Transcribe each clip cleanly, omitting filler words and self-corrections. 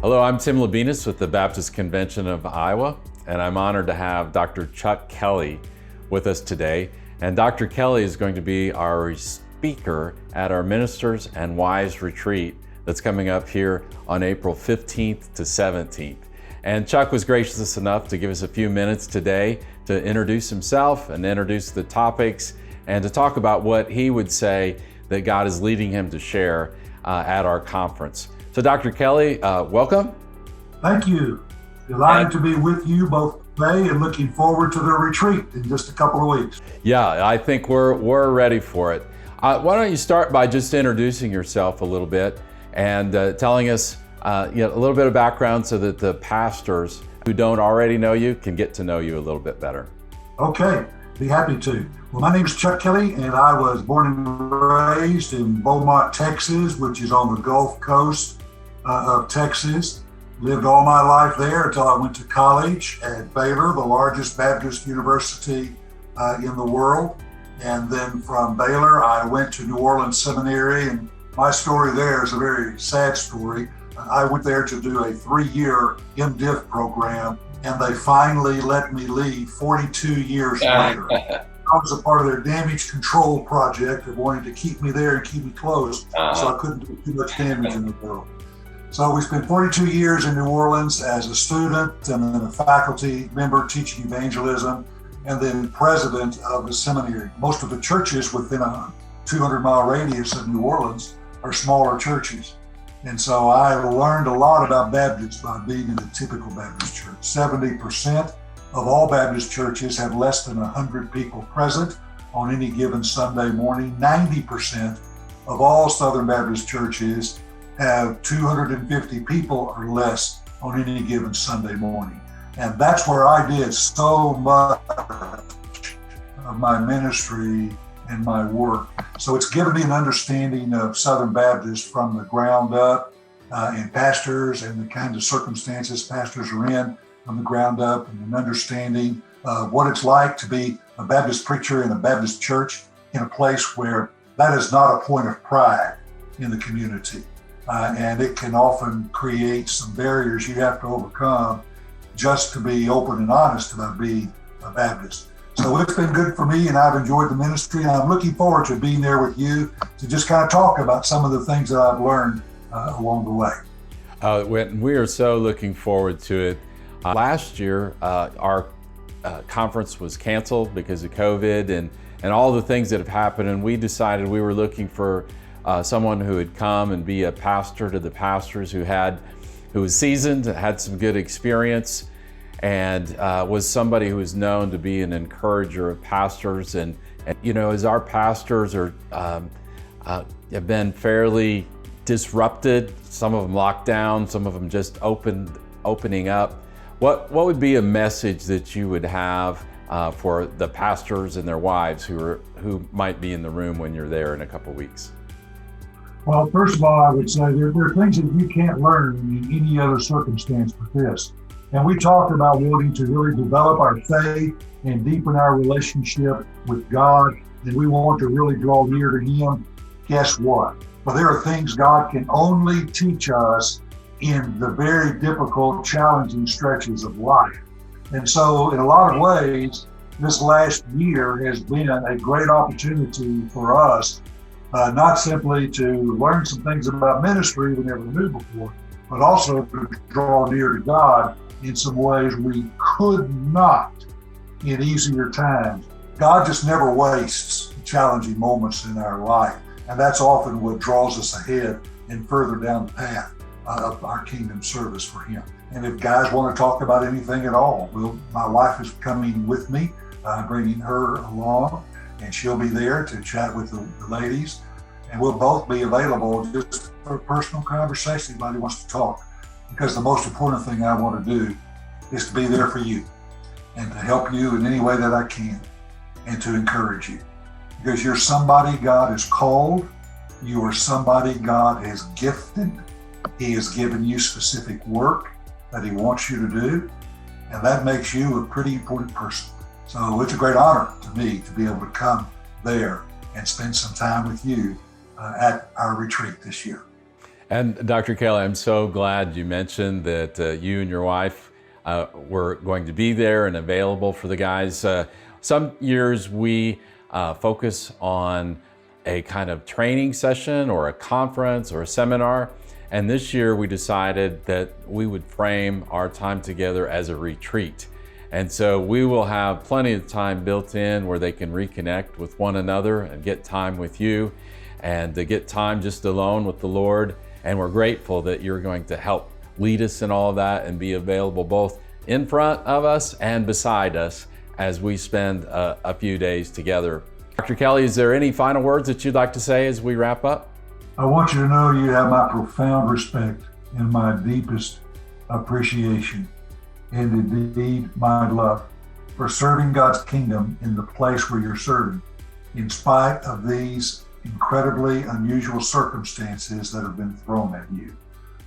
Hello, I'm Tim Labinas with the Baptist Convention of Iowa, and I'm honored to have Dr. Chuck Kelley with us today. And Dr. Kelley is going to be our speaker at our Ministers and Wives Retreat that's coming up here on April 15th to 17th. And Chuck was gracious enough to give us a few minutes today to introduce himself and introduce the topics and to talk about what he would say that God is leading him to share at our conference. So Dr. Kelley, welcome. Thank you. Delighted to be with you both today and looking forward to the retreat in just a couple of weeks. Yeah, I think we're ready for it. Why don't you start by just introducing yourself a little bit and telling us a little bit of background so that the pastors who don't already know you can get to know you a little bit better. Okay, be happy to. Well, my name is Chuck Kelley, and I was born and raised in Beaumont, Texas, which is on the Gulf Coast of Texas. Lived all my life there until I went to college at Baylor, the largest Baptist university in the world. And then from Baylor, I went to New Orleans Seminary, and my story there is a very sad story. I went there to do a 3-year MDiv program, and they finally let me leave 42 years later. I was a part of their damage control project of wanting to keep me there and keep me close, so I couldn't do too much damage in the world. So we spent 42 years in New Orleans as a student and then a faculty member teaching evangelism, and then president of the seminary. Most of the churches within a 200-mile radius of New Orleans are smaller churches. And so I learned a lot about Baptists by being in a typical Baptist church. 70% of all Baptist churches have less than 100 people present on any given Sunday morning. 90% of all Southern Baptist churches have 250 people or less on any given Sunday morning. And that's where I did so much of my ministry and my work. So it's given me an understanding of Southern Baptists from the ground up, and pastors and the kinds of circumstances pastors are in from the ground up, and an understanding of what it's like to be a Baptist preacher in a Baptist church in a place where that is not a point of pride in the community. And it can often create some barriers you have to overcome just to be open and honest about being a Baptist. So it's been good for me, and I've enjoyed the ministry, and I'm looking forward to being there with you to just kind of talk about some of the things that I've learned along the way. We are so looking forward to it. Last year, our conference was canceled because of COVID and all the things that have happened, and we decided we were looking for someone who would come and be a pastor to the pastors who was seasoned, had some good experience, and was somebody who was known to be an encourager of pastors. And as our pastors have been fairly disrupted, some of them locked down, some of them just opening up. What would be a message that you would have for the pastors and their wives who might be in the room when you're there in a couple weeks? Well, first of all, I would say there are things that you can't learn in any other circumstance but this. And we talked about wanting to really develop our faith and deepen our relationship with God, and we want to really draw near to Him. Guess what? Well, there are things God can only teach us in the very difficult, challenging stretches of life. And so in a lot of ways, this last year has been a great opportunity for us, not simply to learn some things about ministry we never knew before, but also to draw near to God in some ways we could not in easier times. God just never wastes challenging moments in our life, and that's often what draws us ahead and further down the path of our kingdom service for Him. And if guys want to talk about anything at all, my wife is coming with me, bringing her along, and she'll be there to chat with the ladies, and we'll both be available just for a personal conversation if anybody wants to talk. Because the most important thing I want to do is to be there for you and to help you in any way that I can and to encourage you. Because you're somebody God has called, you are somebody God has gifted, He has given you specific work that He wants you to do, and that makes you a pretty important person. So it's a great honor to me to be able to come there and spend some time with you at our retreat this year. And Dr. Kelley, I'm so glad you mentioned that you and your wife were going to be there and available for the guys. Some years we focus on a kind of training session or a conference or a seminar. And this year we decided that we would frame our time together as a retreat. And so we will have plenty of time built in where they can reconnect with one another and get time with you and to get time just alone with the Lord. And we're grateful that you're going to help lead us in all of that and be available both in front of us and beside us as we spend a few days together. Dr. Kelley, is there any final words that you'd like to say as we wrap up? I want you to know you have my profound respect and my deepest appreciation, and indeed my love for serving God's kingdom in the place where you're serving, in spite of these incredibly unusual circumstances that have been thrown at you.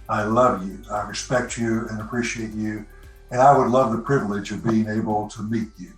I love you, I respect you and appreciate you, and I would love the privilege of being able to meet you.